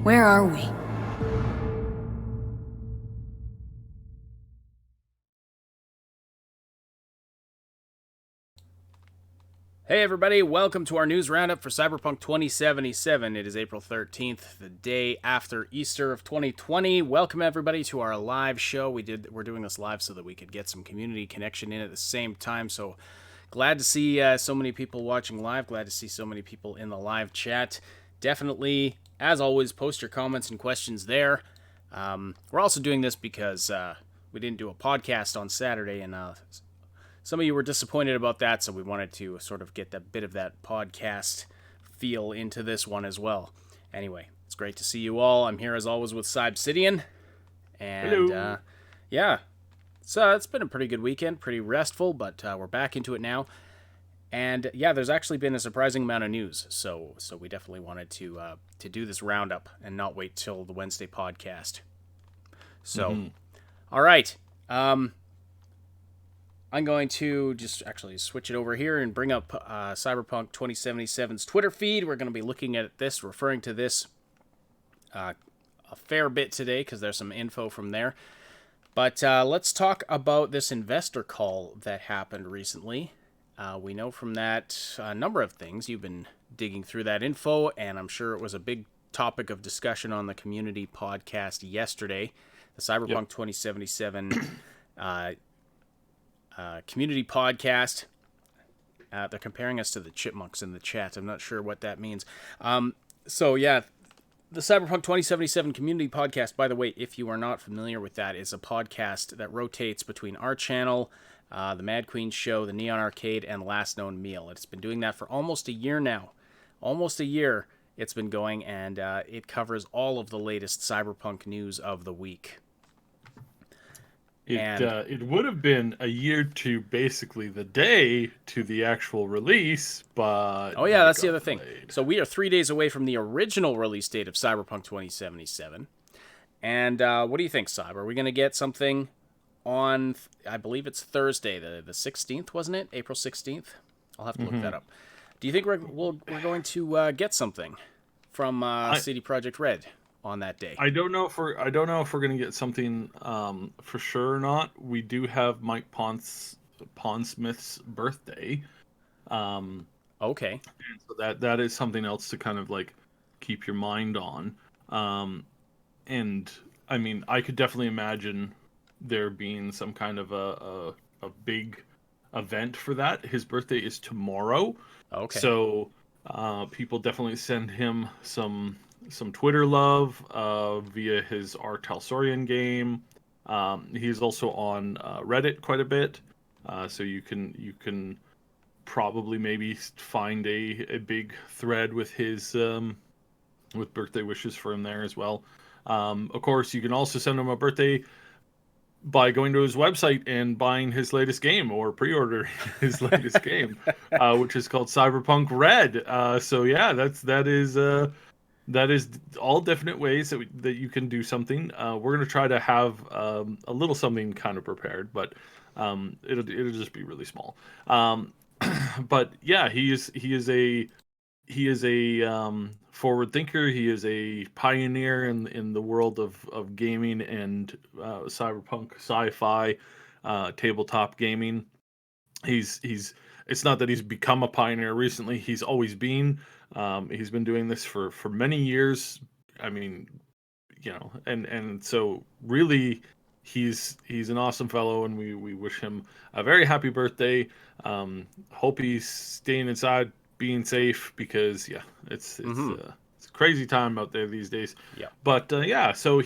Where are we? Hey everybody, welcome to our news roundup for Cyberpunk 2077. It is April 13th, the day after Easter of 2020. Welcome everybody to our live show. We're doing this live so that we could get some community connection in at the same time. So glad to see so many people watching live. Glad to see so many people in the live chat. Definitely, as always, post your comments and questions there. We're also doing this because we didn't do a podcast on Saturday, and some of you were disappointed about that, so we wanted to sort of get that bit of that podcast feel into this one as well. Anyway, it's great to see you all. I'm here as always with Cybsidian, and Hello. yeah, so it's been a pretty good weekend, pretty restful, but we're back into it now. And yeah, there's actually been a surprising amount of news, so we definitely wanted to do this roundup and not wait till the Wednesday podcast. So, all right. I'm going to just actually switch it over here and bring up Cyberpunk 2077's Twitter feed. We're going to be looking at this, referring to this a fair bit today because there's some info from there. But let's talk about this investor call that happened recently. We know from that a number of things. You've been digging through that info, and I'm sure it was a big topic of discussion on the community podcast yesterday. The Cyberpunk 2077 community podcast. They're comparing us to the chipmunks in the chat. I'm not sure what that means. So yeah, the Cyberpunk 2077 community podcast, by the way, if you are not familiar with that, is a podcast that rotates between our channel, the Mad Queen Show, the Neon Arcade, and Last Known Meal. It's been doing that for almost a year now. Almost a year it's been going, and it covers all of the latest Cyberpunk news of the week. It would have been a year to basically the day to the actual release, but Oh yeah, then it that's the got other thing. delayed. So we are 3 days away from the original release date of Cyberpunk 2077. And what do you think, Cyber? Are we going to get something on, I believe it's Thursday, the 16th, wasn't it? April 16th? I'll have to look that up. Do you think we're going to get something from CD Projekt Red on that day? I don't know if we're gonna get something for sure or not. We do have Mike Pondsmith's birthday, um, Okay. so that is something else to kind of like keep your mind on. Um, and I mean, I could definitely imagine there being some kind of a big event for that. His birthday is tomorrow, Okay. so people definitely send him some Twitter love via his R. Talsorian game. He's also on Reddit quite a bit, so you can probably maybe find a big thread with his with birthday wishes for him there as well. Of course, you can also send him a birthday by going to his website and buying his latest game or pre-ordering his latest game, which is called Cyberpunk Red. So yeah, that is all definite ways that you can do something. We're gonna try to have a little something kind of prepared, but it'll just be really small. But yeah, he is a forward thinker. He is a pioneer in the world of gaming and cyberpunk sci-fi tabletop gaming. He's it's not that he's become a pioneer recently. He's been doing this for many years. I mean, you know, and so really he's an awesome fellow, and we wish him a very happy birthday. Hope he's staying inside, being safe, because yeah, Mm-hmm. it's a crazy time out there these days. Yeah. But yeah, so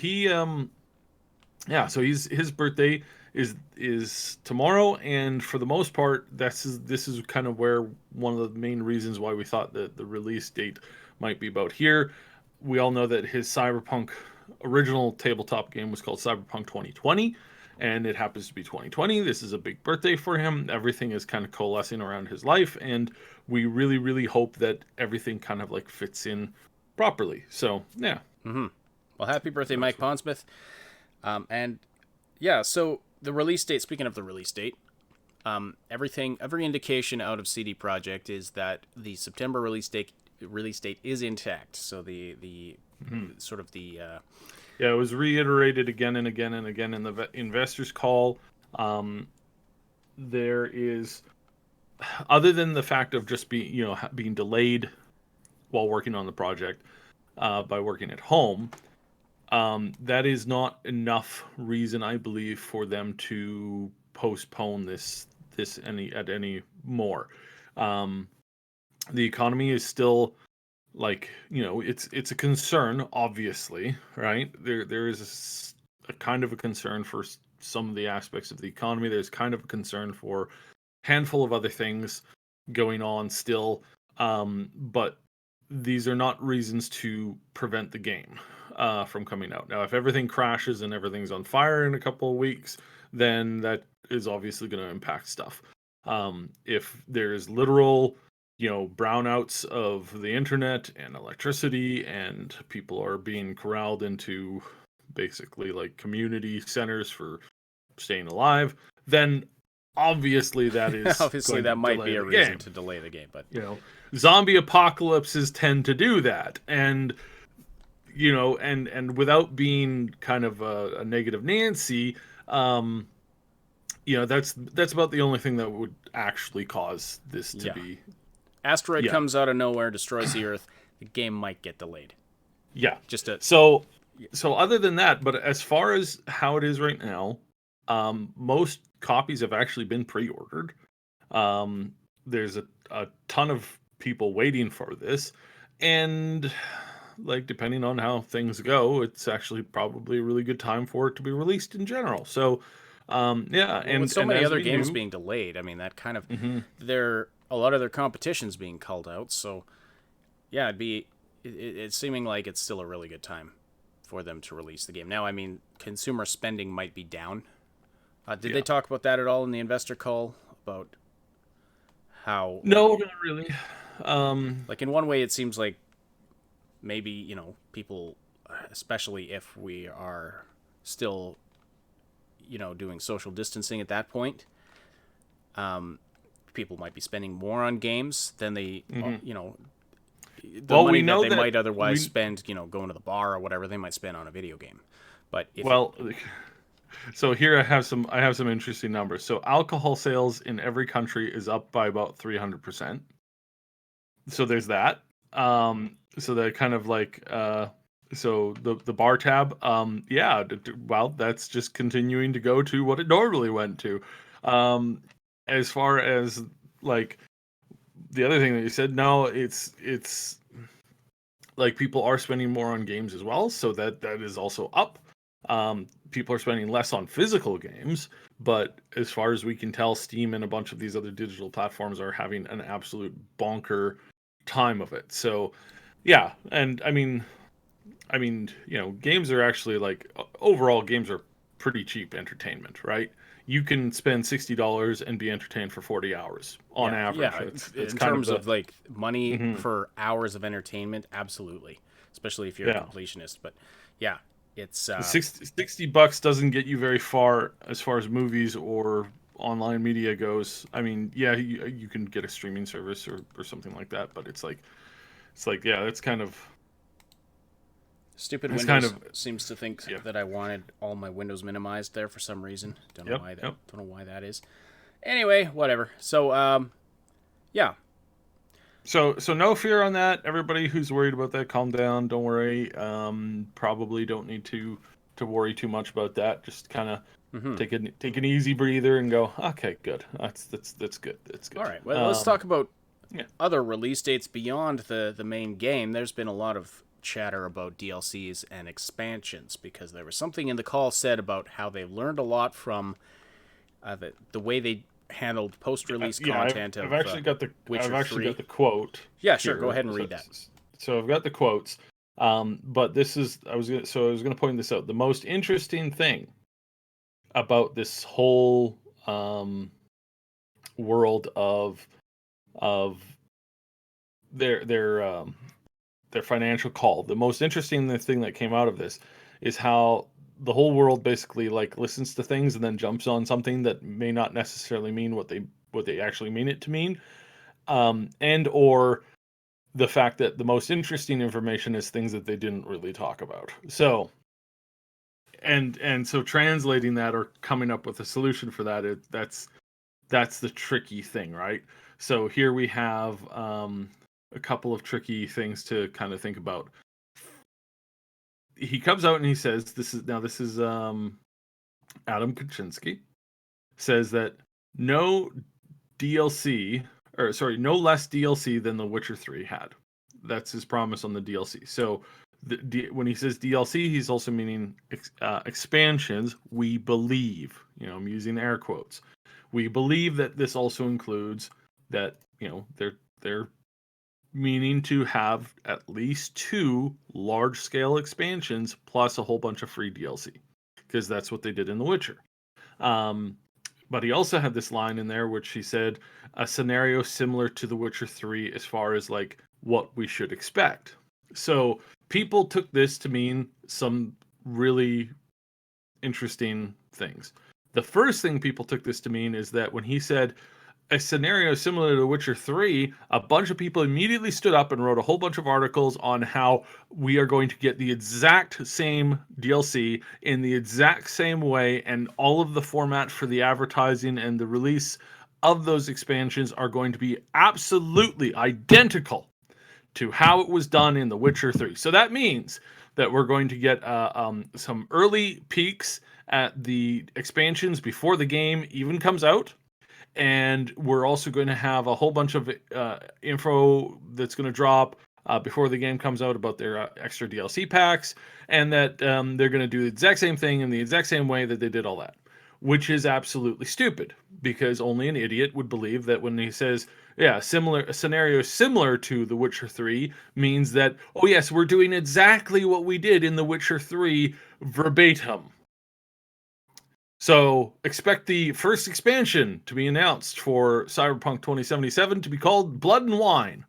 his birthday is tomorrow, and for the most part, this is kind of where one of the main reasons why we thought that the release date might be about here. We all know that his Cyberpunk original tabletop game was called Cyberpunk 2020, and it happens to be 2020. This is a big birthday for him. Everything is kind of coalescing around his life, and we really hope that everything kind of like fits in properly. So yeah, Mm-hmm. Well, happy birthday, that's Mike what. Pondsmith. And yeah, so the release date, speaking of the release date, every indication out of CD Projekt is that the September release date release date is intact. So the sort of the Yeah, it was reiterated again and again and again in the investors call. There is, other than the fact of just being delayed while working on the project by working at home, that is not enough reason, I believe, for them to postpone this any more. The economy is still, like, it's a concern, obviously, right? There is a kind of a concern for some of the aspects of the economy. There's kind of a concern for a handful of other things going on still, but these are not reasons to prevent the game from coming out. Now, if everything crashes and everything's on fire in a couple of weeks, then that is obviously going to impact stuff. If there's literal, brownouts of the internet and electricity, and people are being corralled into basically like community centers for staying alive, then obviously that is obviously going to that might delay be a the reason game. to delay the game. But Zombie apocalypses tend to do that, and and without being kind of a negative Nancy, that's about the only thing that would actually cause this to be. Asteroid Yeah. comes out of nowhere, destroys the Earth. The game might get delayed. Yeah. Just a So other than that, but as far as how it is right now, most copies have actually been pre-ordered. There's a ton of people waiting for this, and like, depending on how things go, it's actually probably a really good time for it to be released in general. So, yeah, well, with so and many as other we games knew, being delayed, I mean that kind of Mhm. a lot of their competition's being culled out. So yeah, it's seeming like it's still a really good time for them to release the game. Now, I mean, consumer spending might be down. Did they talk about that at all in the investor call about how? No, not really. Like in one way, it seems like maybe people, especially if we are still doing social distancing at that point, people might be spending more on games than they the Well, money we that know they that might otherwise we spend going to the bar or whatever they might spend on a video game. But if well, so here I have some interesting numbers. So alcohol sales in every country is up by about 300%. So there's that. So that kind of like so the bar tab, yeah, well, that's just continuing to go to what it normally went to. Um, as far as like the other thing that you said, no, it's like people are spending more on games as well, so that is also up. People are spending less on physical games, but as far as we can tell, Steam and a bunch of these other digital platforms are having an absolute bonker time of it. So, yeah, and games are actually like overall games are pretty cheap entertainment, right? You can spend $60 and be entertained for 40 hours on average. yeah, That's in kind of terms the of like money Mhm. for hours of entertainment, absolutely, especially if you're a Yeah. completionist. But yeah, it's 60 bucks doesn't get you very far as far as movies or online media goes. I mean, yeah, you can get a streaming service or something like that, but it's like yeah, stupid. it's kind Windows of seems to think yeah. that I wanted all my windows minimized there for some reason. Don't know Yep, why that. yep. Don't know why that is. Anyway, whatever. So yeah, So no fear on that. Everybody who's worried about that, calm down. Don't worry. Probably don't need to worry too much about that. Just kind of take an easy breather and go, okay, good. That's good. That's all good. right. Well, let's talk about Yeah. other release dates beyond the main game. There's been a lot of chatter about DLCs and expansions because there was something in the call said about how they learned a lot from the way they handled post-release Yeah, content I've of actually got the Witcher 3. quote Yeah, sure. Go here. ahead and read that. So I've got the quotes. But this is I was gonna point this out. The most interesting thing about this whole world of their financial call. The most interesting thing that came out of this is how the whole world basically like listens to things and then jumps on something that may not necessarily mean what they actually mean it to mean, and or the fact that the most interesting information is things that they didn't really talk about. So, and so translating that or coming up with a solution for that, that's the tricky thing, right? So here we have a couple of tricky things to kind of think about. He comes out and he says, this is Adam Kaczynski says that no DLC, or sorry, no less DLC than The Witcher 3 had. That's his promise on the DLC. So when he says DLC, he's also meaning expansions. We believe, I'm using air quotes. We believe that this also includes that, they're meaning to have at least 2 large-scale expansions plus a whole bunch of free DLC, because that's what they did in The Witcher. But he also had this line in there which he said a scenario similar to The Witcher 3 as far as like what we should expect. So people took this to mean some really interesting things. The first thing people took this to mean is that when he said a scenario similar to Witcher 3, a bunch of people immediately stood up and wrote a whole bunch of articles on how we are going to get the exact same DLC in the exact same way, and all of the format for the advertising and the release of those expansions are going to be absolutely identical to how it was done in The Witcher 3. So that means that we're going to get some early peeks at the expansions before the game even comes out. And we're also going to have a whole bunch of info that's going to drop before the game comes out about their extra DLC packs, and that they're going to do the exact same thing in the exact same way that they did all that, which is absolutely stupid, because only an idiot would believe that when he says, a scenario similar to The Witcher 3 means that, oh yes, we're doing exactly what we did in The Witcher 3 verbatim. So expect the first expansion to be announced for Cyberpunk 2077 to be called Blood and Wine.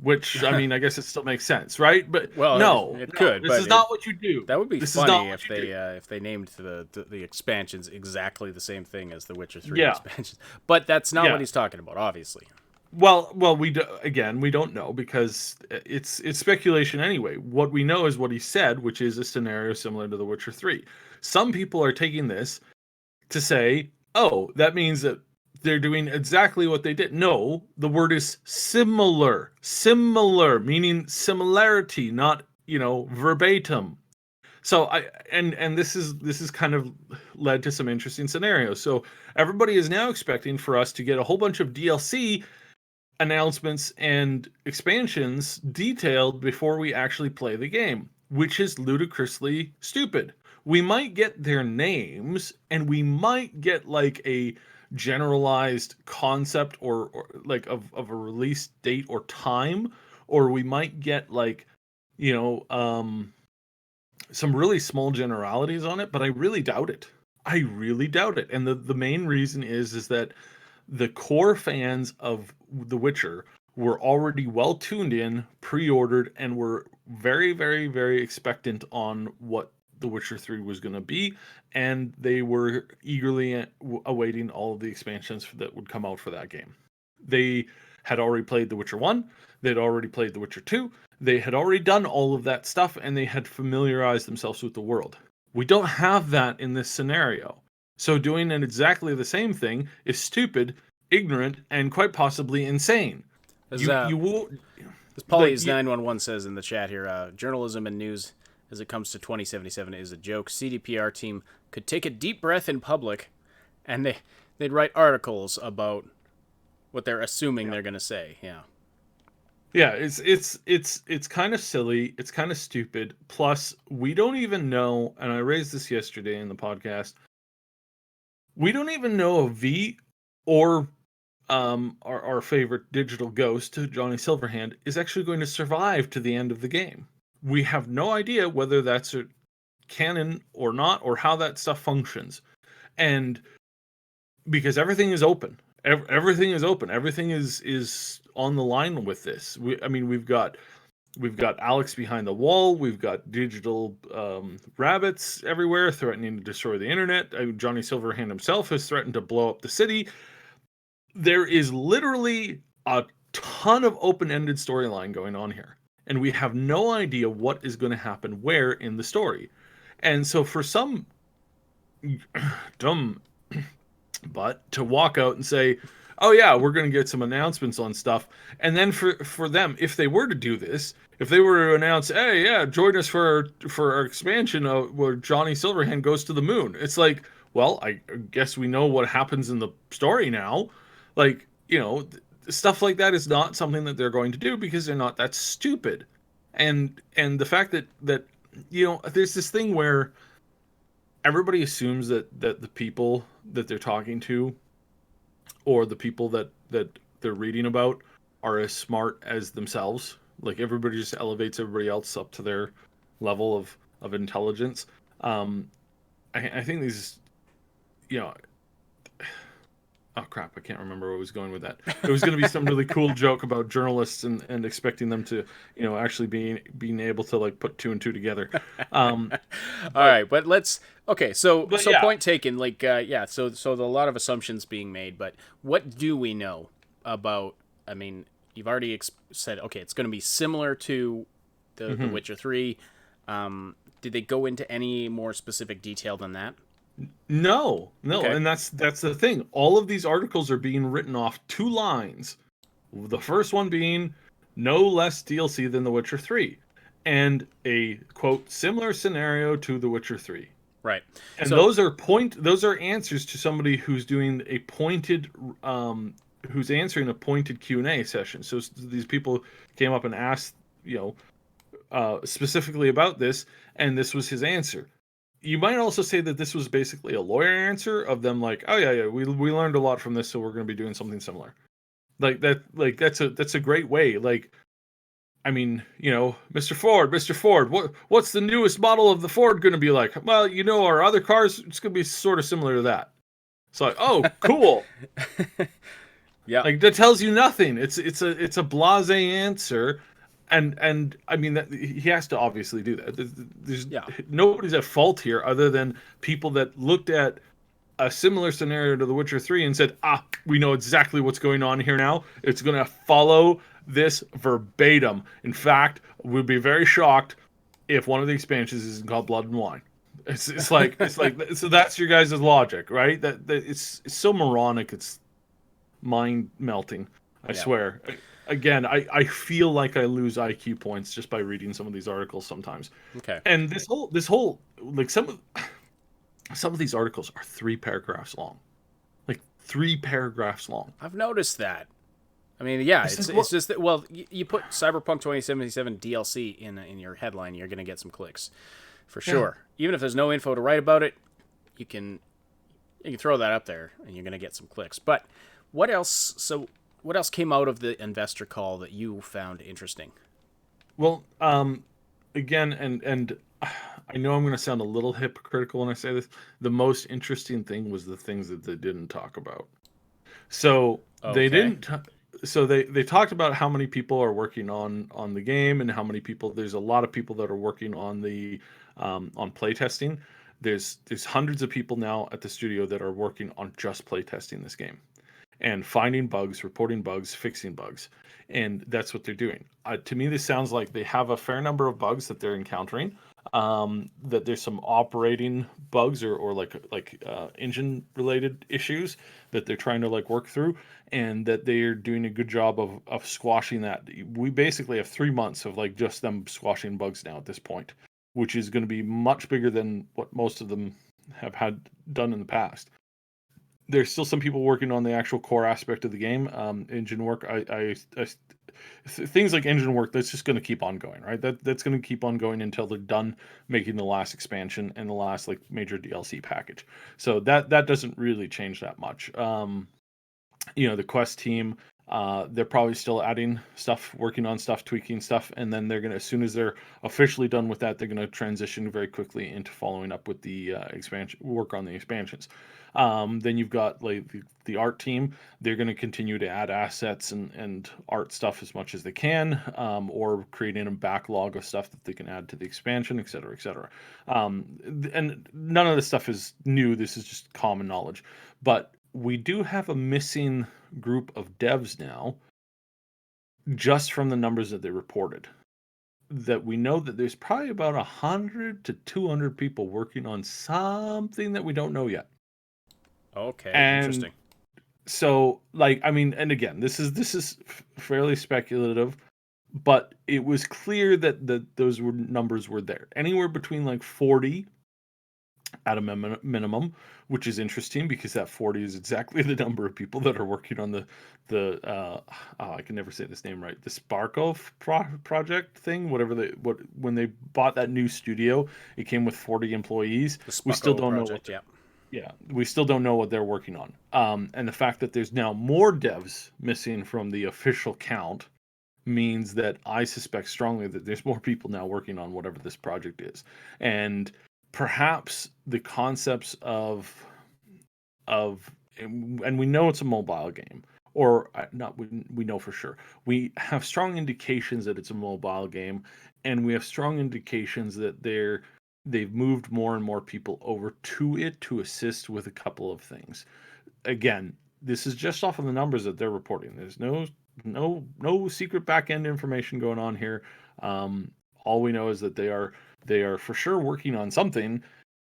Which, I mean, I guess it still makes sense, right? But it could. This is not what you do. That would be funny if they named the expansions exactly the same thing as the Witcher 3 expansions. But that's not what he's talking about, obviously. Well, we don't know, because it's speculation anyway. What we know is what he said, which is a scenario similar to The Witcher 3. Some people are taking this to say, oh, that means that they're doing exactly what they did. No, the word is similar. Similar, meaning similarity, not, verbatim. So this is kind of led to some interesting scenarios. So everybody is now expecting for us to get a whole bunch of DLC announcements and expansions detailed before we actually play the game, which is ludicrously stupid. We might get their names, and we might get like a generalized concept or like of a release date or time, or we might get like, some really small generalities on it, but I really doubt it. I really doubt it. And the main reason is that the core fans of The Witcher were already well tuned in, pre-ordered, and were very, very, very expectant on what The Witcher 3 was going to be, and they were eagerly awaiting all of the expansions that would come out for that game. They had already played The Witcher 1, they'd already played The Witcher 2, they had already done all of that stuff, and they had familiarized themselves with the world. We don't have that in this scenario. So doing exactly the same thing is stupid, ignorant, and quite possibly insane. You will. As Polly's 911 says in the chat here, journalism and news as it comes to 2077 is a joke. CDPR team could take a deep breath in public, and they'd write articles about what they're assuming they're going to say. Yeah. Yeah, it's kind of silly. It's kind of stupid. Plus, we don't even know, and I raised this yesterday in the podcast, we don't even know if V or our favorite digital ghost, Johnny Silverhand, is actually going to survive to the end of the game. We have no idea whether that's a canon or not, or how that stuff functions. And because everything is open. Everything is open. Everything is on the line with this. We've got Alex behind the wall. We've got digital rabbits everywhere threatening to destroy the internet. Johnny Silverhand himself has threatened to blow up the city. There is literally a ton of open-ended storyline going on here, and we have no idea what is going to happen where in the story. And so for some dumb butt to walk out and say, "Oh yeah, we're going to get some announcements on stuff," and then for them, if they were to do this, if they were to announce, "Hey, yeah, join us for our expansion where Johnny Silverhand goes to the moon," it's like, well, I guess we know what happens in the story now. Like, stuff like that is not something that they're going to do because they're not that stupid. And the fact that there's this thing where everybody assumes that the people that they're talking to, or the people that they're reading about, are as smart as themselves. Like, everybody just elevates everybody else up to their level of intelligence. um I think these, you know oh crap, I can't remember where I was going with that. It was going to be some really cool joke about journalists and expecting them to, actually being able to like put two and two together. um All but right, but let's. Okay, so but so yeah. point taken. Like, yeah, so a lot of assumptions being made, but what do we know about? I mean, you've already said, okay, it's going to be similar to the Mhm. Witcher 3. Did they go into any more specific detail than that? No, no, Okay, and that's the thing. All of these articles are being written off two lines. The first one being no less DLC than The Witcher 3, and a quote similar scenario to The Witcher 3. right. And So those are answers to somebody who's doing a pointed who's answering a pointed Q&A session. So these people came up and asked, specifically about this, and this was his answer. You might also say that this was basically a lawyer answer of them, like, oh yeah, we learned a lot from this, so we're going to be doing something similar. Like that, like that's a great way. Like, I mean, Mr. Ford, what's the newest model of the Ford going to be like? Well, our other cars, it's going to be sort of similar to that. It's like, oh, cool. yeah, Like, that tells you nothing. It's a blasé answer, and I mean that he has to obviously do that. There's yeah. nobody's at fault here other than people that looked at a similar scenario to The Witcher 3 and said, we know exactly what's going on here now. It's going to follow this verbatim. In fact, we'd be very shocked if one of the expansions isn't called Blood and Wine. It's like so that's your guys' logic, right? That it's so moronic, it's mind melting. I Yeah. swear. Again, I feel like I lose IQ points just by reading some of these articles sometimes. Okay. And this whole like some of these articles are 3 paragraphs long. Like 3 paragraphs long. I've noticed that. I mean, yeah, It's like, it's what? just that. Well, you put Cyberpunk 2077 DLC in your headline, you're going to get some clicks, for Yeah. sure. Even if there's no info to write about it, you can throw that up there, and you're going to get some clicks. But what else? So what else came out of the investor call that you found interesting? Well, again, and I know I'm going to sound a little hypocritical when I say this. The most interesting thing was the things that they didn't talk about. So they Okay. didn't. So they talked about how many people are working on the game and how many people. There's a lot of people that are working on playtesting. There's hundreds of people now at the studio that are working on just playtesting this game and finding bugs, reporting bugs, fixing bugs, and that's what they're doing. To me, this sounds like they have a fair number of bugs that they're encountering. That there's some operating bugs or like engine related issues that they're trying to like work through, and that they're doing a good job of squashing that. We basically have 3 months of like just them squashing bugs now at this point, which is going to be much bigger than what most of them have had done in the past. There's still some people working on the actual core aspect of the game, engine work. Things like engine work, that's just going to keep on going, right? That's going to keep on going until they're done making the last expansion and the last like major DLC package. So that doesn't really change that much. The quest team, they're probably still adding stuff, working on stuff, tweaking stuff, and then they're gonna, as soon as they're officially done with that, they're gonna transition very quickly into following up with the expansion work on the expansions. Then you've got like the art team. They're going to continue to add assets and art stuff as much as they can, or creating a backlog of stuff that they can add to the expansion, et cetera, et cetera. And none of this stuff is new. This is just common knowledge. But we do have a missing group of devs now, just from the numbers that they reported, that we know that there's probably about 100 to 200 people working on something that we don't know yet. Okay, And interesting. so, like, I mean, and again, this is fairly speculative, but it was clear that those numbers were there, anywhere between like 40 at a minimum, which is interesting because that 40 is exactly the number of people that are working on the oh, I can never say this name right, the Sparkov project thing, whatever they what when they bought that new studio, it came with 40 employees. The We still Spucko don't know what project, yeah. yeah, we still don't know what they're working on. And the fact that there's now more devs missing from the official count means that I suspect strongly that there's more people now working on whatever this project is. And perhaps the concepts of and we know it's a mobile game, or not we know for sure. We have strong indications that it's a mobile game, and we have strong indications that they've moved more and more people over to it to assist with a couple of things. Again, this is just off of the numbers that they're reporting. There's no secret back end information going on here. All we know is that they are for sure working on something,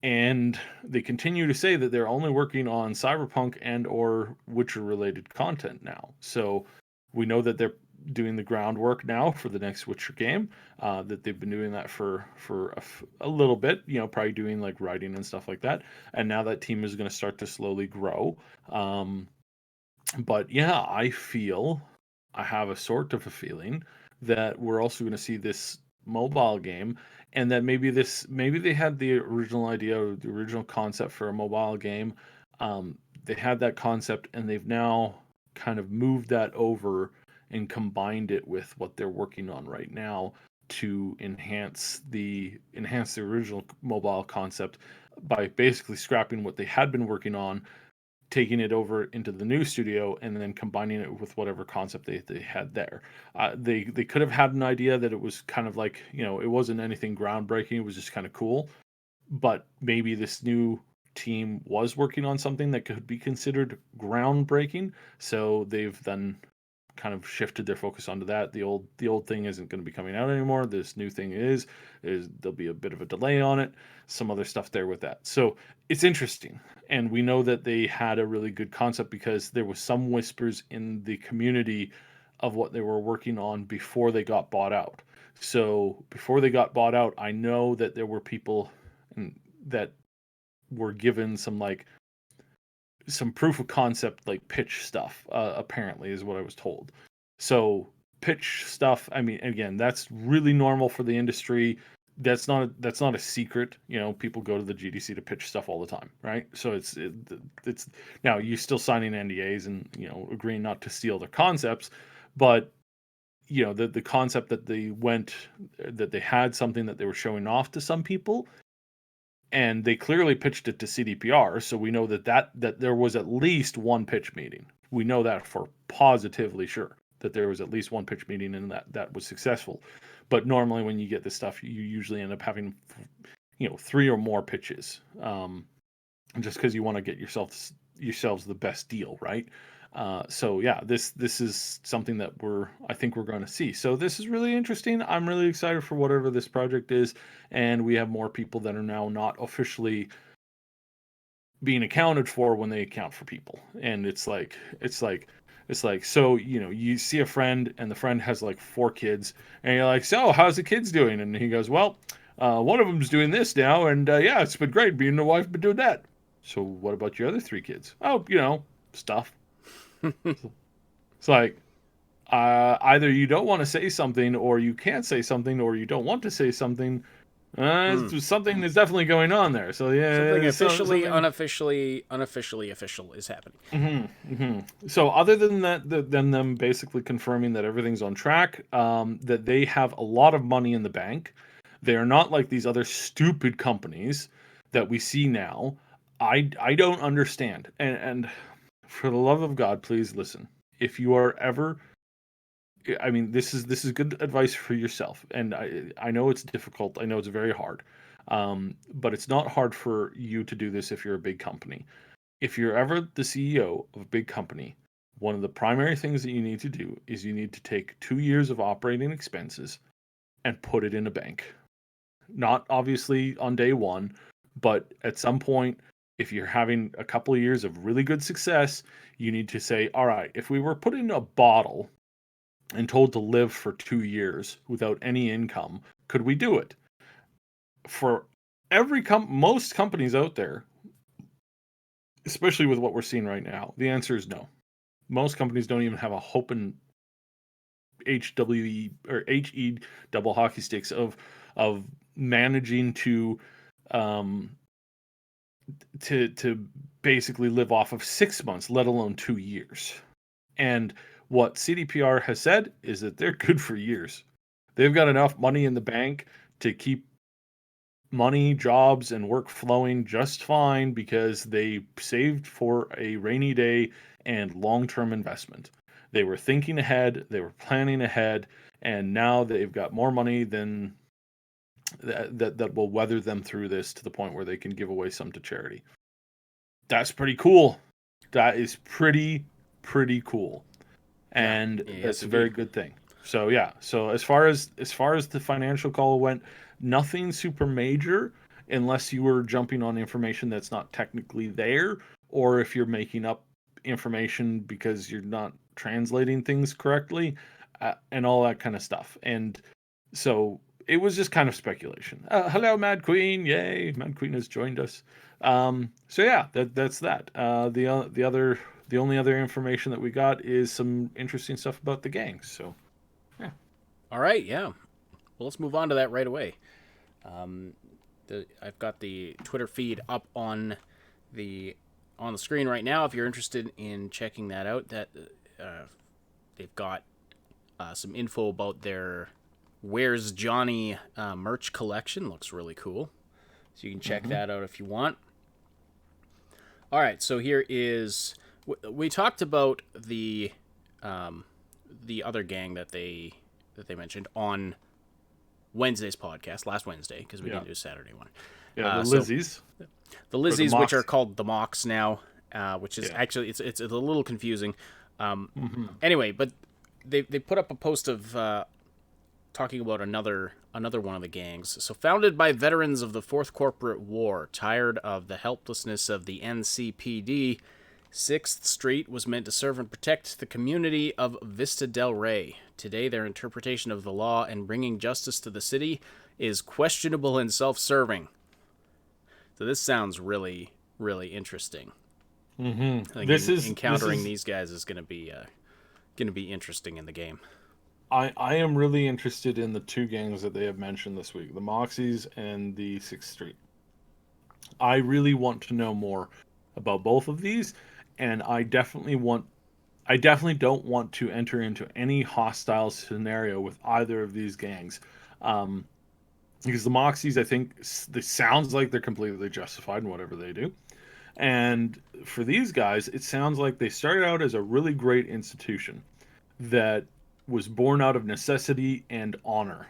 and they continue to say that they're only working on Cyberpunk and or Witcher related content now. So we know that they're doing the groundwork now for the next Witcher game. That they've been doing that for a little bit. You know, probably doing like writing and stuff like that. And now that team is going to start to slowly grow. Um, but yeah, I have a sort of a feeling that we're also going to see this mobile game, and that maybe they had the original idea or the original concept for a mobile game. They had that concept, and they've now kind of moved that over and combined it with what they're working on right now to enhance the original mobile concept by basically scrapping what they had been working on, taking it over into the new studio, and then combining it with whatever concept they had there. They could have had an idea that it was kind of like, it wasn't anything groundbreaking, it was just kind of cool, but maybe this new team was working on something that could be considered groundbreaking, so they've then kind of shifted their focus onto that. The old thing isn't going to be coming out anymore. This new thing is there'll be a bit of a delay on it. Some other stuff there with that. So it's interesting, and we know that they had a really good concept because there was some whispers in the community of what they were working on before they got bought out. So before they got bought out, I know that there were people that were given some proof of concept, like pitch stuff, apparently is what I was told. So pitch stuff, I mean, again, that's really normal for the industry. That's not a secret. People go to the GDC to pitch stuff all the time, right? So it's now you're still signing NDAs and agreeing not to steal their concepts, but the concept that they had something that they were showing off to some people, and they clearly pitched it to CDPR, so we know that there was at least one pitch meeting. We know that for positively sure, that there was at least one pitch meeting, and that was successful. But normally, when you get this stuff, you usually end up having, three or more pitches, just because you want to get yourselves the best deal, right? So yeah, this is something that I think we're going to see. So this is really interesting. I'm really excited for whatever this project is, and we have more people that are now not officially being accounted for when they account for people. And it's like so you see a friend, and the friend has like four kids, and you're like, so how's the kids doing? And he goes, well, one of them's doing this now, and yeah, it's been great. Me and the wife been doing that. So what about your other three kids? Oh, stuff. It's like, either you don't want to say something, or you can't say something, or you don't want to say something. Hmm. Something is definitely going on there. So Something yeah, officially, something. unofficially official is happening. So other than that, than them basically confirming that everything's on track, that they have a lot of money in the bank. They are not like these other stupid companies that we see now. I don't understand. And for the love of God, please listen. If you are ever, I mean, this is good advice for yourself. And I know it's difficult. I know it's very hard. But it's not hard for you to do this if you're a big company. If you're ever the CEO of a big company, one of the primary things that you need to do is you need to take 2 years of operating expenses and put it in a bank. Not obviously on day one, but at some point, if you're having a couple of years of really good success, you need to say, all right, if we were put in a bottle and told to live for 2 years without any income, could we do it? For most companies out there, especially with what we're seeing right now, the answer is no. Most companies don't even have a hope in HWE or HE double hockey sticks of managing um to basically live off of 6 months, let alone 2 years. And what CDPR has said is that they're good for years. They've got enough money in the bank to keep money, jobs, and work flowing just fine because they saved for a rainy day and long-term investment. They were thinking ahead, they were planning ahead, and now they've got more money than that will weather them through this to the point where they can give away some to charity. That's pretty cool. That is pretty cool. Yeah. And Yes, that's a very indeed. good thing. So yeah, so as far as the financial call went, nothing super major unless you were jumping on information that's not technically there, or if you're making up information because you're not translating things correctly, and all that kind of stuff. And so it was just kind of speculation. Hello, Mad Queen! Yay, Mad Queen has joined us. So yeah, that's that. The only other information that we got is some interesting stuff about the gang. So yeah. All right, yeah. Well, let's move on to that right away. I've got the Twitter feed up the on the screen right now. If you're interested in checking that out, that they've got some info about their Where's Johnny merch collection. Looks really cool. So you can check Mm-hmm. that out if you want. All right, so here is we talked about the other gang that they mentioned on Wednesday's podcast last Wednesday because we Yeah. didn't do a Saturday one. Yeah. The So Lizzies the or the Lizzies, which are Moxie. called the Mox now, which is Yeah. actually it's a little confusing. Mm-hmm. Anyway, but they put up a post of talking about another one of the gangs. So founded by veterans of the Fourth Corporate War, tired of the helplessness of the NCPD, Sixth Street was meant to serve and protect the community of Vista del Rey. Today, their interpretation of the law and bringing justice to the city is questionable and self-serving. So this sounds really, really interesting. I Mm-hmm. think This encountering is these guys is going to be interesting in the game. I am really interested in the two gangs that they have mentioned this week, the Moxies and the Sixth Street. I really want to know more about both of these, and I definitely don't want to enter into any hostile scenario with either of these gangs. Um, because the Moxies, I think, it sounds like they're completely justified in whatever they do. And for these guys, it sounds like they started out as a really great institution that was born out of necessity and honor.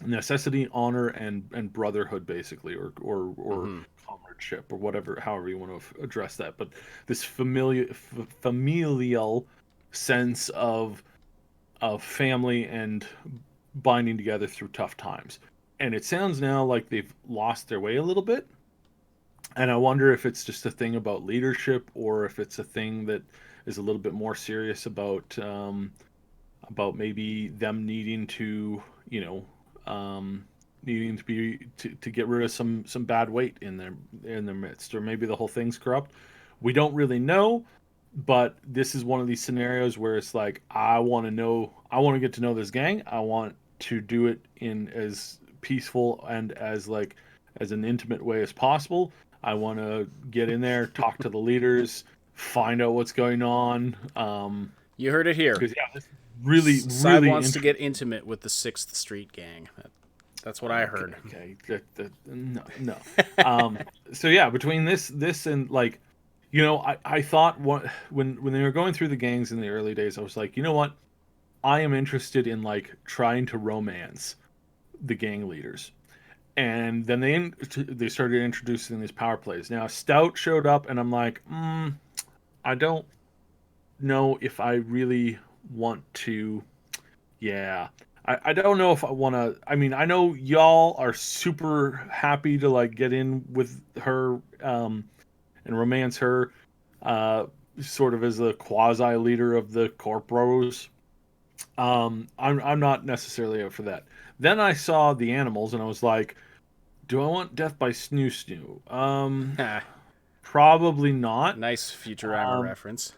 Necessity, honor, and brotherhood, basically, or Mm-hmm. comradeship, or whatever, however you want to address that. But this familial sense of family and binding together through tough times. And it sounds now like they've lost their way a little bit. And I wonder if it's just a thing about leadership, or if it's a thing that is a little bit more serious about maybe them needing to, needing to get rid of some bad weight in their midst, or maybe the whole thing's corrupt. We don't really know, but this is one of these scenarios where it's like, I want to get to know this gang. I want to do it in as peaceful and as an intimate way as possible. I want to get in there, talk to the leaders, find out what's going on. You heard it here. Because yeah, this is really Cy really wants to get interesting. intimate with the Sixth Street gang. That's what I Okay, heard. okay, no, no. Um, so yeah, between this and like, I thought when they were going through the gangs in the early days, I was like, you know what, I am interested in like trying to romance the gang leaders. And then they started introducing these power plays. Now Stout showed up, and I'm like, I don't know if I really want to. Yeah. I don't know if I want to. I mean, I know y'all are super happy to like get in with her and romance her, uh, sort of as the quasi leader of the corporos. I'm not necessarily up for that. Then I saw the animals and I was like, do I want death by snoo snoo? Probably not. Nice Futurama Um, reference.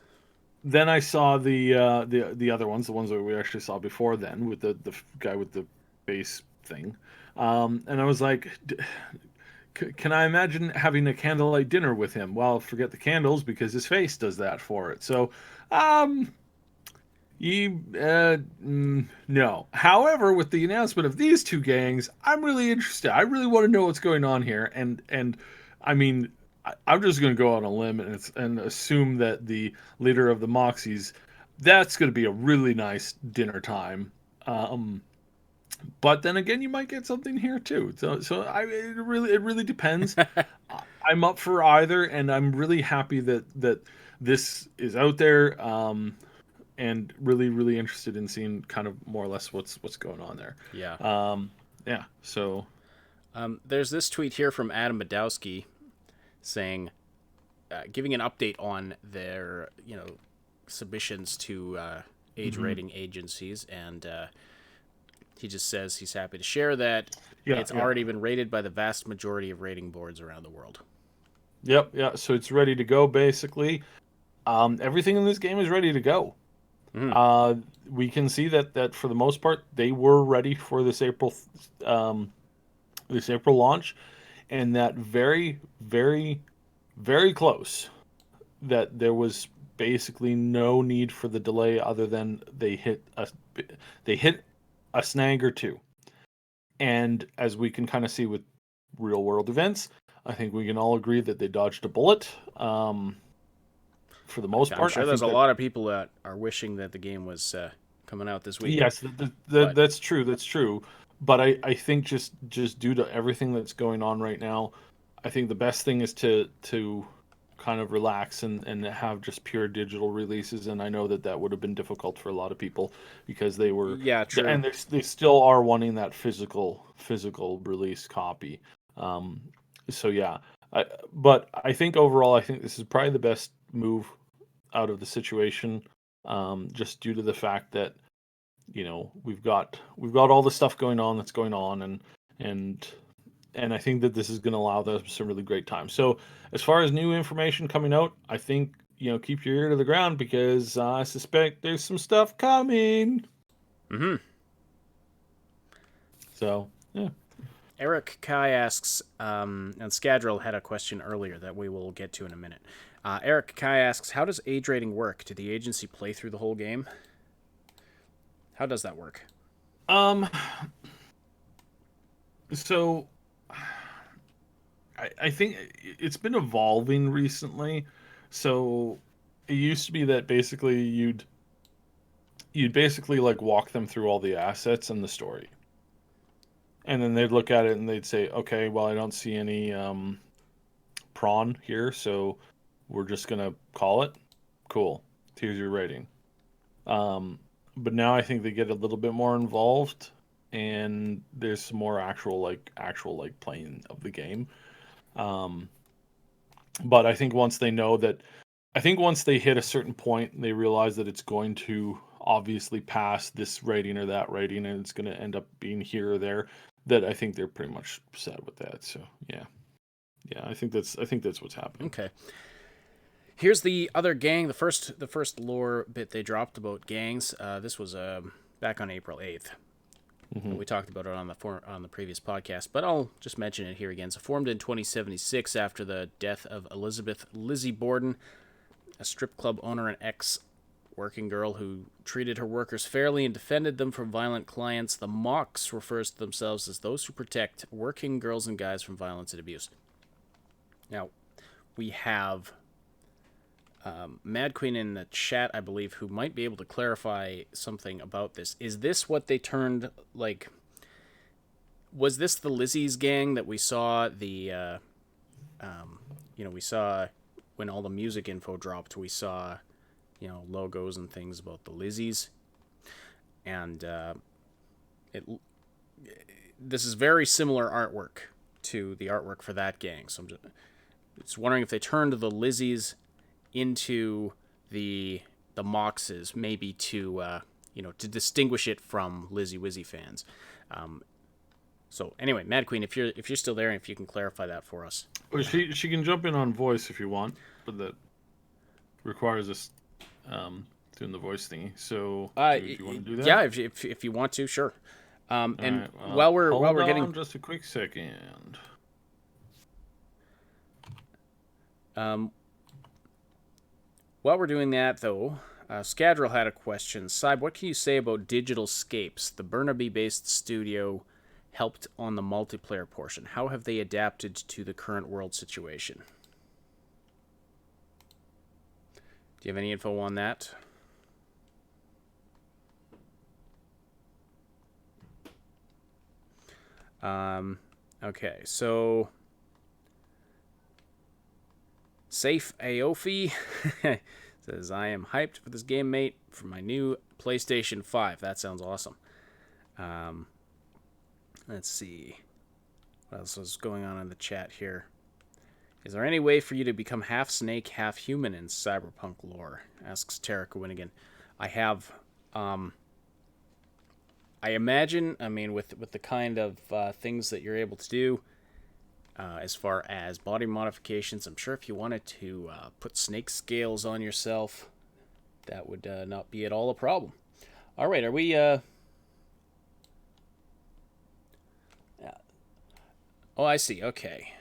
then I saw the other ones, the ones that we actually saw before then, with the guy with the bass thing, and I was like, can I imagine having a candlelight dinner with him? Well, forget the candles because his face does that for it. So, um, no. However, with the announcement of these two gangs, I'm really interested. I really want to know what's going on here, and I mean, I'm just going to go on a limb and assume that the leader of the Moxies, that's going to be a really nice dinner time. But then again, you might get something here too. It really depends. I'm up for either, and I'm really happy that this is out there. And really, really interested in seeing kind of more or less what's going on there. Yeah. Yeah. So. There's this tweet here from Adam Badowski saying, giving an update on their, submissions to age rating agencies, and he just says he's happy to share that Yeah. it's already been rated by the vast majority of rating boards around the world. Yep. Yeah. So it's ready to go. Basically, everything in this game is ready to go. Mm. We can see that for the most part they were ready for um, this April launch, and that very, very, very close. That there was basically no need for the delay other than they hit a snag or two. And as we can kind of see with real world events, I think we can all agree that they dodged a bullet. For the most I'm part, I sure there's think a that lot of people that are wishing that the game was coming out this week. yes, But that's true. That's true. But I think just due to everything that's going on right now, I think the best thing is to kind of relax and have just pure digital releases. And I know that would have been difficult for a lot of people because they were yeah, true. and they still are wanting that physical release copy. Um, so yeah, but I think overall, I think this is probably the best move out of the situation, just due to the fact that we've got all the stuff going on that's going on, and and I think that this is going to allow them some really great time. So as far as new information coming out, I think keep your ear to the ground because I suspect there's some stuff coming. Mm-hmm. So yeah. Eric Kai asks, and Scadril had a question earlier that we will get to in a minute. Eric Kai asks, how does age rating work? Did the agency play through the whole game? How does that work? Um. So I think it's been evolving recently. So it used to be that basically you'd basically like walk them through all the assets and the story. And then they'd look at it and they'd say, okay, well, I don't see any prawn here, so we're just gonna call it. Cool. Here's your rating. Um, but now I think they get a little bit more involved, and there's some more actual playing of the game. Um, but I think once they hit a certain point, they realize that it's going to obviously pass this rating or that rating, and it's going to end up being here or there. That I think they're pretty much set with that. So yeah, yeah, I think that's what's happening. Okay. Here's the other gang. The first lore bit they dropped about gangs. This was back on April 8th. Hmm. We talked about it on the previous podcast, but I'll just mention it here again. So formed in 2076 after the death of Elizabeth Lizzie Borden, a strip club owner and ex-working girl who treated her workers fairly and defended them from violent clients. The Mox refers to themselves as those who protect working girls and guys from violence and abuse. Now, we have Mad Queen in the chat, I believe, who might be able to clarify something about this. Is this what they turned, like, was this the Lizzie's gang that we saw we saw when all the music info dropped, we saw logos and things about the Lizzies, and this is very similar artwork to the artwork for that gang. So I'm just wondering if they turned the Lizzies into the Moxes, maybe to to distinguish it from Lizzie Wizzy fans. So anyway, Mad Queen, if you're still there, and if you can clarify that for us. Well, she can jump in on voice if you want, but that requires us doing the voice thingy. So do you want to do that? Yeah, if you want to, sure. And right, while we're getting just a quick second. While we're doing that, though, Scadril had a question. Cyb, what can you say about Digital Scapes? The Burnaby-based studio helped on the multiplayer portion. How have they adapted to the current world situation? Do you have any info on that? Okay, so Safe Aofi says, I am hyped for this game, mate, for my new PlayStation 5. That sounds awesome. Let's see. What else is going on in the chat here? Is there any way for you to become half snake, half human in Cyberpunk lore? Asks Tarek Winigan. I have. I imagine, with the kind of things that you're able to do, as far as body modifications, I'm sure if you wanted to put snake scales on yourself, that would not be at all a problem. All right, are we... Oh, I see. Okay.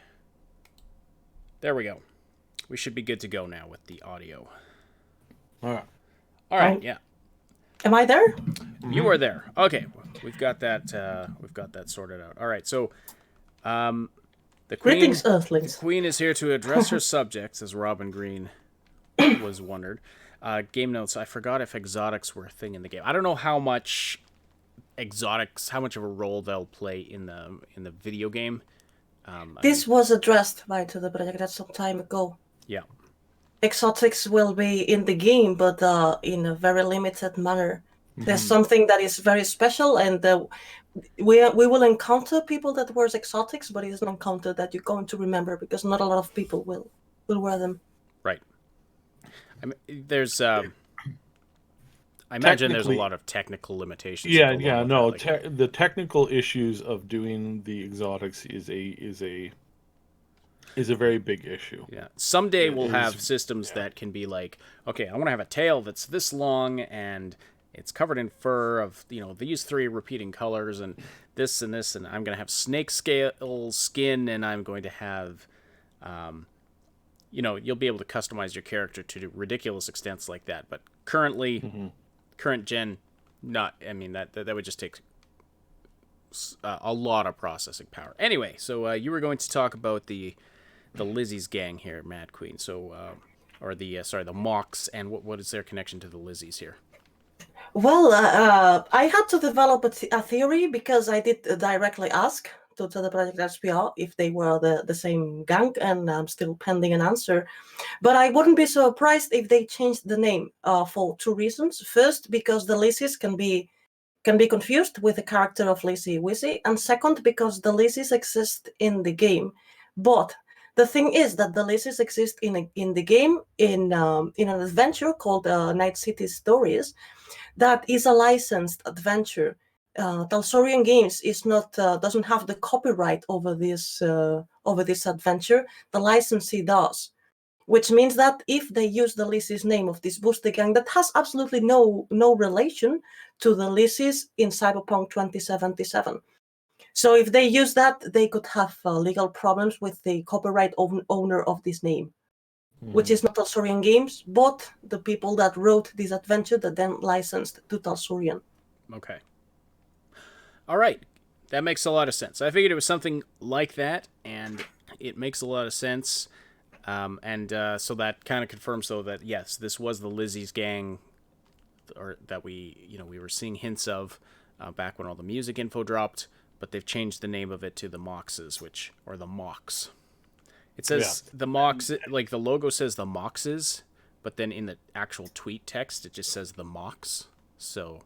There we go. We should be good to go now with the audio. All right. Yeah. Am I there? You are there. Okay. We've got that sorted out. All right. So, the queen, Greetings, Earthlings. The queen is here to address her subjects, as Robin Green was wondered. Game notes. I forgot if exotics were a thing in the game. I don't know how much how much of a role they'll play in the video game. This was addressed by to the project some time ago. Yeah. Exotics will be in the game, but in a very limited manner. There's something that is very special, and we will encounter people that wear exotics, but it's an encounter that you're going to remember because not a lot of people will wear them. Right. There's I imagine there's a lot of technical limitations. The technical issues of doing the exotics is a very big issue. Yeah. Someday we'll have systems that can be like, okay, I want to have a tail that's this long and it's covered in fur of, these three repeating colors and this, and I'm going to have snake scale skin, and I'm going to have, you'll be able to customize your character to ridiculous extents like that. But currently, current gen, that would just take a lot of processing power. Anyway, so you were going to talk about the Lizzie's gang here, Mad Queen. So, the Mox, and what is their connection to the Lizzies here? Well, I had to develop a theory because I did directly ask to the project SPR if they were the same gang, and I'm still pending an answer. But I wouldn't be surprised if they changed the name for two reasons. First, because the Lizzies can be confused with the character of Lizzie Wizzy, and second, because the Lizzies exist in the game. But the thing is that the Lizzies exist in the game in an adventure called Night City Stories. That is a licensed adventure. Talsorian Games doesn't have the copyright over this adventure. The licensee does, which means that if they use the Lizzies name of this booster gang that has absolutely no relation to the Lizzies in Cyberpunk 2077. So if they use that, they could have legal problems with the copyright owner of this name, which is not Talsorian Games, but the people that wrote this adventure that then licensed to Talsorian. Okay. All right. That makes a lot of sense. I figured it was something like that, and it makes a lot of sense. So that kind of confirms, though, that yes, this was the Lizzie's gang, or that we were seeing hints of back when all the music info dropped, but they've changed the name of it to the Moxes, or the Mox. It says the Mox, like the logo says the Moxes, but then in the actual tweet text, it just says the Mox. So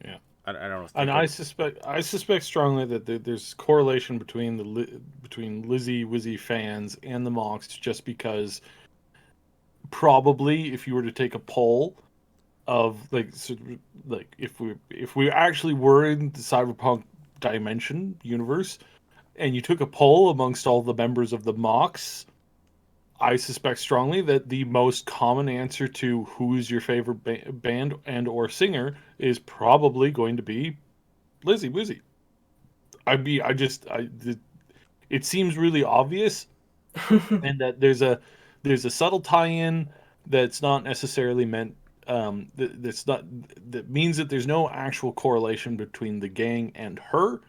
Yeah. I don't know. If And I suspect strongly that there's correlation between between Lizzie Wizzy fans and the Mox, just because probably if you were to take a poll of like if we actually were in the Cyberpunk dimension universe and you took a poll amongst all the members of the Mox, I suspect strongly that the most common answer to who's your favorite band and or singer is probably going to be Lizzie Wizzy. It seems really obvious, and that there's a subtle tie-in that's not necessarily meant. That's not that means that there's no actual correlation between the gang and her.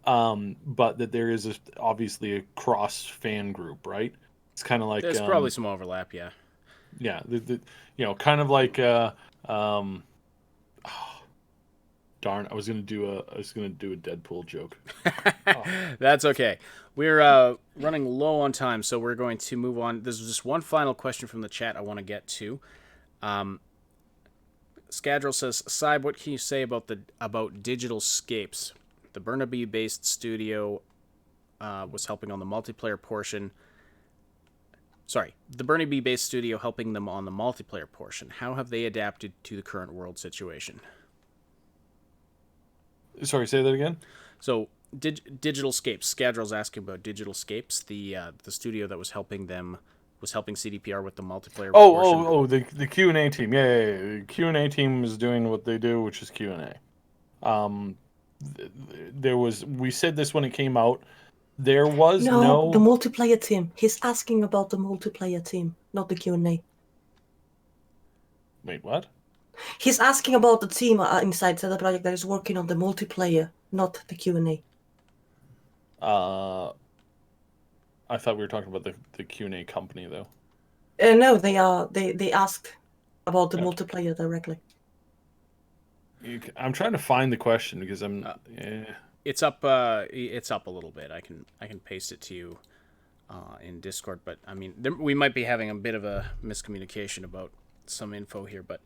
But that there is obviously a cross fan group, right? It's kind of like there's probably some overlap. Yeah. yeah, kind of like darn, I was gonna do a Deadpool joke. That's okay. We're running low on time, so we're going to move on. There's just one final question from the chat I want to get to. Scadril says, Cyb, what can you say about Digital Scapes? The Burnaby-based studio was helping on the multiplayer portion. Sorry, the Burnaby-based studio helping them on the multiplayer portion. How have they adapted to the current world situation? Sorry, say that again. So, Digital Scapes. Scadril's asking about Digital Scapes, the studio that was helping CDPR with the multiplayer. The Q&A team. Yeah. The Q&A team is doing what they do, which is Q&A. We said this when it came out. There was no the multiplayer team. He's asking about the multiplayer team, not the Q&A. Wait, what? He's asking about the team inside the project that is working on the multiplayer, not the Q&A. I thought we were talking about the Q&A company, though. No, they asked about the multiplayer directly. I'm trying to find the question because I'm. It's up a little bit. I can paste it to you in Discord, but I mean, we might be having a bit of a miscommunication about some info here, but.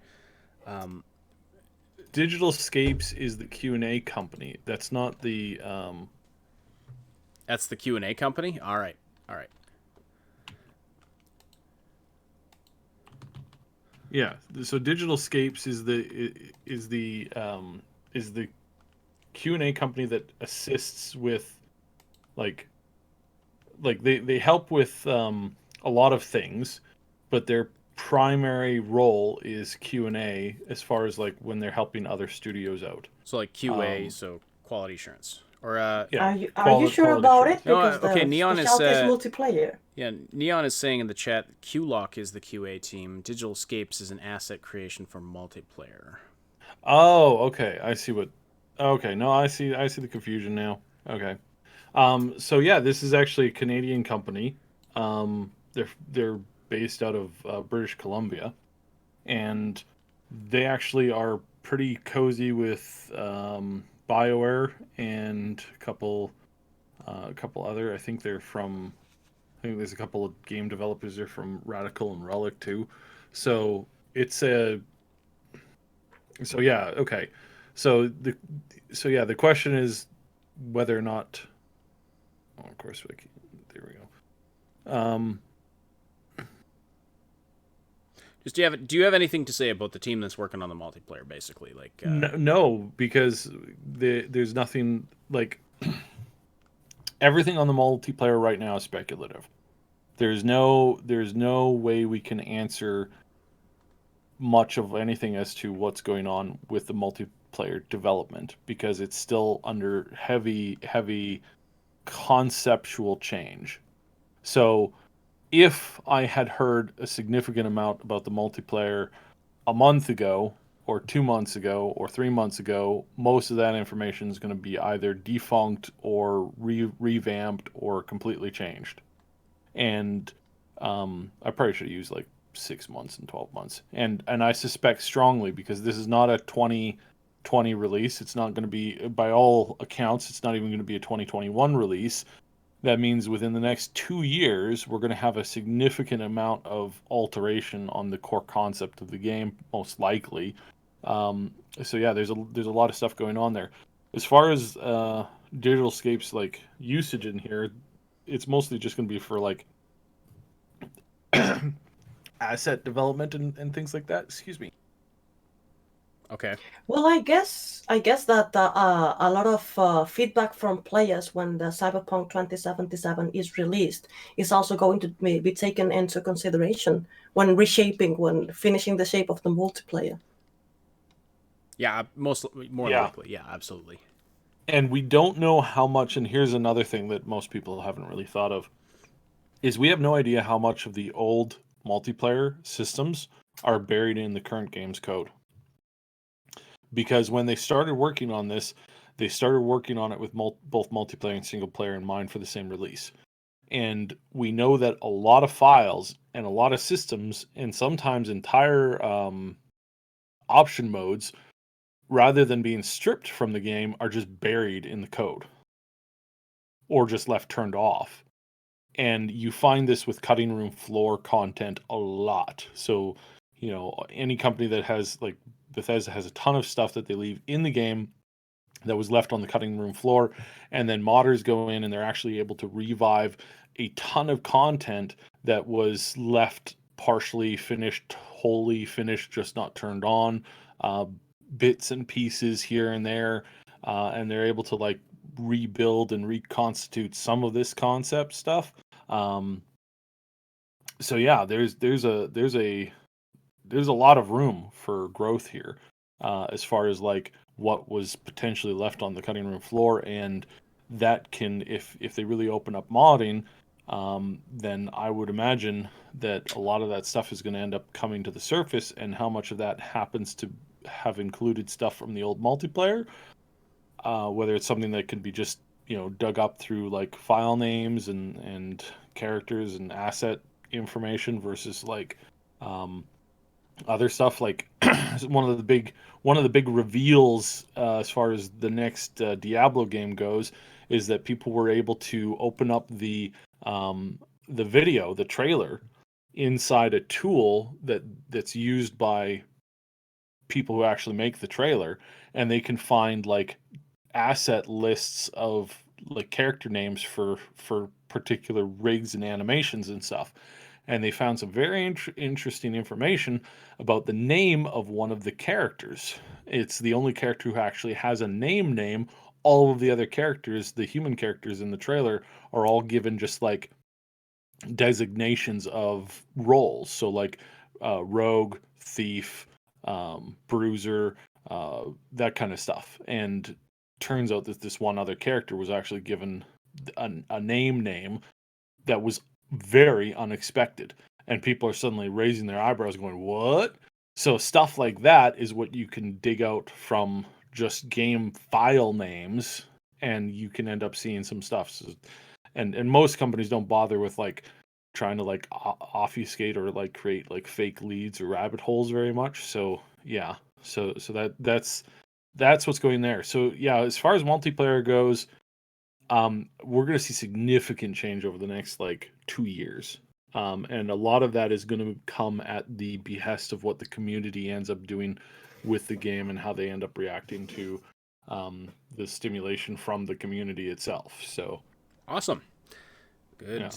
Digital Scapes is the Q&A company. That's not the. That's the Q&A company. All right. Yeah. So Digital Scapes is the Q&A company that assists with like they help with a lot of things, but their primary role is Q&A as far as like when they're helping other studios out. So like QA, so quality assurance. Or are you sure about it? Because okay, Neon is multiplayer. Yeah, Neon is saying in the chat, QLock is the QA team. Digital Scapes is an asset creation for multiplayer. Oh, okay. I see what. Okay, no, I see the confusion now. Okay. So yeah, this is actually a Canadian company. They're based out of British Columbia, and they actually are pretty cozy with BioWare and a couple other. I think there's a couple of game developers there from Radical and Relic too. So it's a. So yeah, okay. The question is whether or not. Oh, of course, there we go. Just do you have anything to say about the team that's working on the multiplayer? Basically, like no, because there's nothing like everything on the multiplayer right now is speculative. There's no way we can answer much of anything as to what's going on with the multiplayer development because it's still under heavy conceptual change. So if I had heard a significant amount about the multiplayer a month ago or 2 months ago or 3 months ago, most of that information is going to be either defunct or revamped or completely changed. And I probably should use like 6 months and 12 months. And I suspect strongly because this is not a 2020 release. It's not going to be, by all accounts, it's not even going to be a 2021 release. That means within the next 2 years, we're going to have a significant amount of alteration on the core concept of the game, most likely. So yeah, there's a lot of stuff going on there. As far as Digitalscape's like usage in here, it's mostly just going to be for like asset development and things like that. Excuse me. Okay. Well, I guess that a lot of feedback from players when the Cyberpunk 2077 is released is also going to be taken into consideration when when finishing the shape of the multiplayer. Yeah, more than Yeah. likely. Yeah, absolutely. And we don't know how much, and here's another thing that most people haven't really thought of, is we have no idea how much of the old multiplayer systems are buried in the current game's code. Because when they started working on this, they started working on it with both multiplayer and single player in mind for the same release. And we know that a lot of files and a lot of systems, and sometimes entire option modes, rather than being stripped from the game, are just buried in the code or just left turned off. And you find this with cutting room floor content a lot. So, any company that has like Bethesda has a ton of stuff that they leave in the game that was left on the cutting room floor, and then modders go in and they're actually able to revive a ton of content that was left partially finished, wholly finished, just not turned on, uh, bits and pieces here and there, and they're able to like rebuild and reconstitute some of this concept stuff. Um, so yeah, there's a lot of room for growth here, as far as like what was potentially left on the cutting room floor, and that can, if they really open up modding, then I would imagine that a lot of that stuff is going to end up coming to the surface, and how much of that happens to have included stuff from the old multiplayer, whether it's something that can be just dug up through like file names and characters and asset information versus like other stuff like one of the big reveals, as far as the next Diablo game goes, is that people were able to open up the video, the trailer, inside a tool that's used by people who actually make the trailer, and they can find like asset lists of like character names for particular rigs and animations and stuff. And they found some very interesting information about the name of one of the characters. It's the only character who actually has a name. All of the other characters, the human characters in the trailer, are all given just like designations of roles. So like rogue, thief, bruiser, that kind of stuff. And turns out that this one other character was actually given a name that was very unexpected. And people are suddenly raising their eyebrows going, what? So stuff like that is what you can dig out from just game file names, and you can end up seeing some stuff. So, and most companies don't bother with like trying to like obfuscate or like create like fake leads or rabbit holes very much. So yeah, so that's what's going there. So yeah, as far as multiplayer goes, we're going to see significant change over the next like 2 years. And a lot of that is going to come at the behest of what the community ends up doing with the game and how they end up reacting to the stimulation from the community itself. So Awesome. Good. yeah.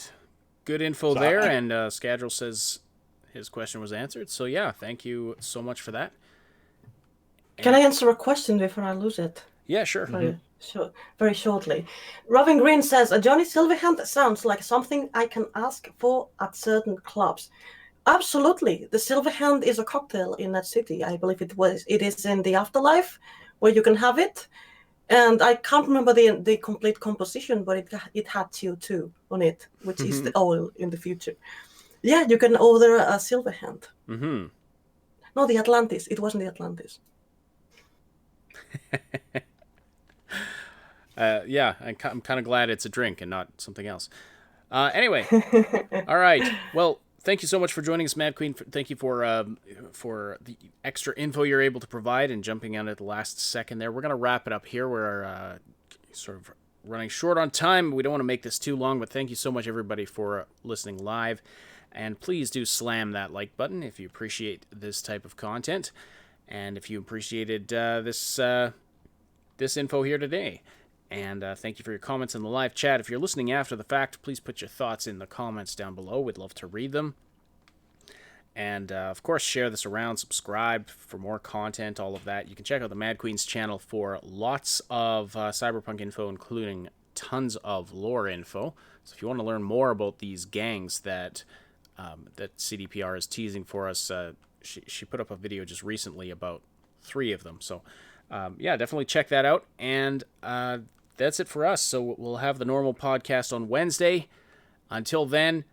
Good info So there. And Scadril says his question was answered. So yeah, thank you so much for that. Can I answer a question before I lose it? Yeah, sure. Very shortly. Robin Green says, Johnny Silverhand sounds like something I can ask for at certain clubs. Absolutely. The Silverhand is a cocktail in that city. I believe it is in the Afterlife where you can have it. And I can't remember the complete composition, but it had CO2 on it, which is the oil in the future. Yeah, you can order a Silverhand. Mm-hmm. No, the Atlantis. It wasn't the Atlantis. Yeah, I'm kind of glad it's a drink and not something else. Anyway, all right. Well, thank you so much for joining us, Mad Queen. Thank you for the extra info you're able to provide and jumping on at the last second there. We're going to wrap it up here. We're sort of running short on time. We don't want to make this too long, but thank you so much, everybody, for listening live. And please do slam that like button if you appreciate this type of content, and if you appreciated this info here today. And thank you for your comments in the live chat. If you're listening after the fact, please put your thoughts in the comments down below. We'd love to read them. And, of course, share this around, subscribe for more content, all of that. You can check out the Mad Queen's channel for lots of Cyberpunk info, including tons of lore info. So if you want to learn more about these gangs that CDPR is teasing for us, she put up a video just recently about 3 of them. So, yeah, definitely check that out. And that's it for us. So we'll have the normal podcast on Wednesday. Until then,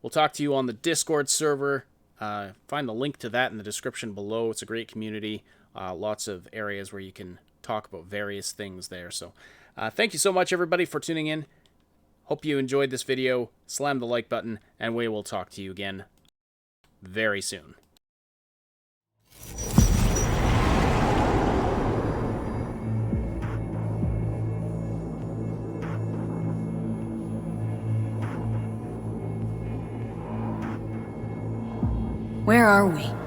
we'll talk to you on the Discord server. Find the link to that in the description below. It's a great community. Lots of areas where you can talk about various things there. So thank you so much, everybody, for tuning in. Hope you enjoyed this video. Slam the like button, and we will talk to you again very soon. Where are we?